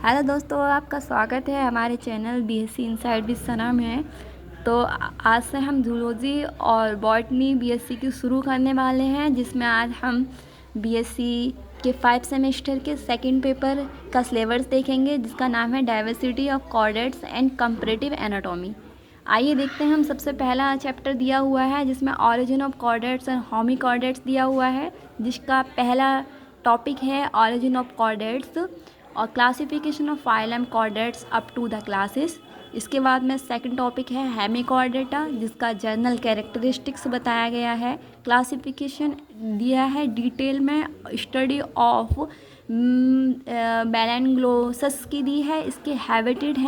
Hello दोस्तों, आपका स्वागत है हमारे चैनल बीएससी इनसाइड विद सना में। तो आज से हम जूलॉजी और बॉटनी बीएससी की शुरू करने वाले हैं, जिसमें आज हम बीएससी के 5 सेमेस्टर के सेकंड पेपर का सिलेबस देखेंगे, जिसका नाम है diversity of chordates and comparative anatomy. आइए देखते हैं। हम सबसे पहला चैप्टर दिया हुआ है जिसमें origin of chordates and hemichordates दिया हुआ है, जिसका पहला टॉपिक है ऑरिजिन ऑफ कॉर्डेट्स और classification of phylum chordates up to the classes. इसके बाद में सेकंड टॉपिक है हेमिकॉर्डेटा, जिसका जनरल कैरेक्टरिस्टिक्स बताया गया है। क्लासिफिकेशन दिया है डिटेल में, स्टडी ऑफ बैलेंग्लोसस की दी है। इसके हैबिटेट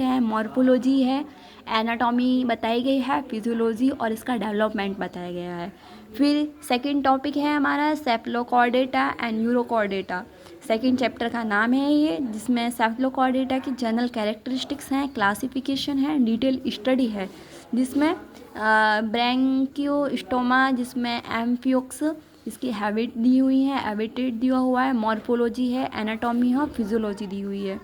है, मॉर्फोलॉजी है, एनाटॉमी बताई गई है, फिजियोलॉजी और इसका डेवलपमेंट बताया गया है। फिर सेकंड टॉपिक है हमारा सेफलोकॉर्डेटा एंड यूरोकॉर्डेटा। सेकंड चैप्टर का नाम है ये, जिसमें सेफलोकॉर्डेटा की जनरल कैरेक्टरिस्टिक्स हैं, क्लासिफिकेशन है, डिटेल स्टडी है, जिसमें ब्रैंकियोस्टोमा, जिसमें एम्फियोक्स, इसकी हैबिट दी हुई है, हैबिटेट दिया हुआ है, मॉर्फोलॉजी है, एनाटॉमी है, फिजियोलॉजी दी हुई है।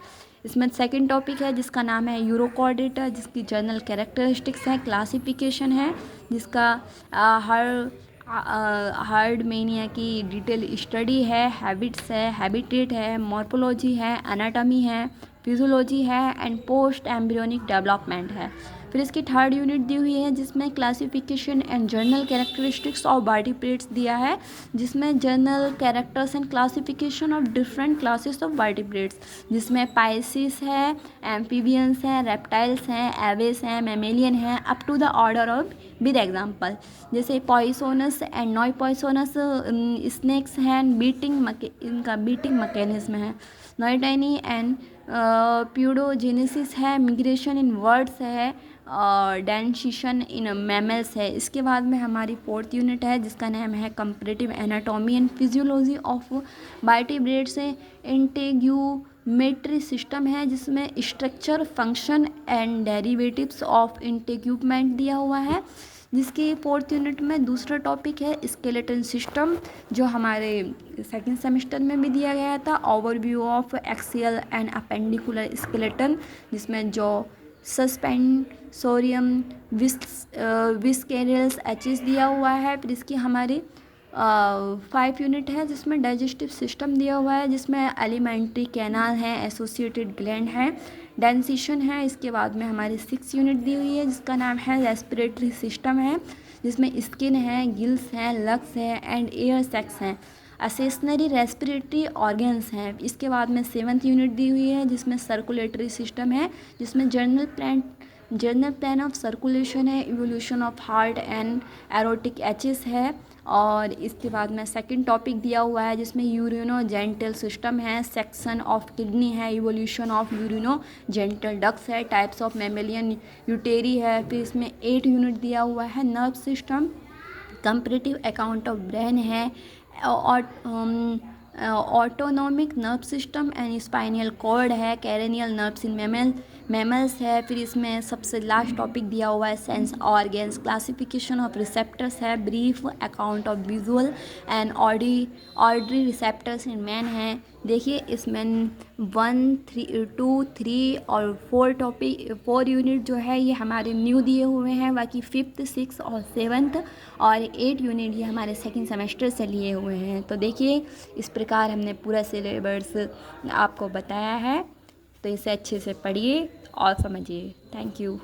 इसमें सेकंड टॉपिक है जिसका नाम है यूरोकॉर्डेटा, जिसकी जनरल कैरेक्टरिस्टिक्स है, क्लासिफिकेशन है, जिसका हार्ड मेनिया की डिटेल स्टडी है, हैबिट्स है, हैबिटेट है, मॉर्फोलॉजी है, एनाटॉमी है, फिजियोलॉजी है एंड पोस्ट एम्ब्रियोनिक डेवलपमेंट है। फिर इसकी थर्ड यूनिट दी हुई है जिसमें classification and general characteristics of vertebrates दिया है, जिसमें general characters and classification of different classes of vertebrates, जिसमें पाइसिस है, एम्फीबियंस हैं, रेप्टाइल्स हैं, एवेस हैं, मैमेलियन हैं, up to the order of with example, जैसे पॉइसोनस एंड नॉन पॉइसोनस स्नेक्स हैं, इनका बीटिंग मैकेनिज्म है, नॉइटाइनी एंड प्यूडोजेनेसिस है, मिग्रेशन इन वर्ड्स है और डेंसिशन इन मैमल्स है। इसके बाद में हमारी फोर्थ यूनिट है जिसका नाम है comparative anatomy and physiology of vertebrates है। इंटेग्यूमेट्री सिस्टम है, जिसमें structure, function and derivatives of integument दिया हुआ है। जिसकी फोर्थ यूनिट में दूसरा टॉपिक है स्केलेटन सिस्टम, जो हमारे सेकंड सेमेस्टर में भी दिया गया था, overview of axial and appendicular skeleton, जिसमें जो सस्पेंसोरियम विस्केरल्स एचेस दिया हुआ है। फिर इसकी हमारी 5 यूनिट है जिसमें डाइजेस्टिव सिस्टम दिया हुआ है, जिसमें एलिमेंट्री कैनाल है, एसोसिएटेड ग्लैंड है, डेंसिशन है। इसके बाद में हमारी 6 यूनिट दी हुई है जिसका नाम है रेस्पिरेटरी सिस्टम है, जिसमें स्किन है, गिल्स हैं, लंग्स है एंड एयर सैक्स हैं, असेसनरी रेस्पिरेटरी ऑर्गन्स हैं। इसके बाद में 7th यूनिट दी हुई है जिसमें सर्कुलेटरी सिस्टम है, जिसमें जर्नल प्लान ऑफ सर्कुलेशन है, evolution of heart and aortic arches है। और इसके बाद में सेकंड टॉपिक दिया हुआ है जिसमें यूरिनोजेंटल सिस्टम है, सेक्शन ऑफ किडनी है, इवोल्यूशन ऑफ यूरिनोजेंटल डक्ट्स है, टाइप्स ऑफ मैमेलियन यूटेरी है। फिर इसमें 8 यूनिट दिया हुआ है nerve system, comparative account of brain है, autonomic nerve system and spinal cord है, कैरेनियल नर्व्स इन मैमल्स है। फिर इसमें सबसे लास्ट टॉपिक दिया हुआ है sense organs, classification of receptors है, brief account of visual and auditory receptors in man है। देखिए इसमें 1, 3, 2, 3 और 4 यूनिट जो है ये हमारे न्यू दिए हुए हैं, बाकी 5th, 6th और 7th और 8 यूनिट ये हमारे सेकंड सेमेस्टर से लिए हुए हैं। तो देखिए इस प्रकार हमने पूरा सिलेबस आपको बताया है, तो इसे अच्छे से पढ़िए और समझिए। Thank you.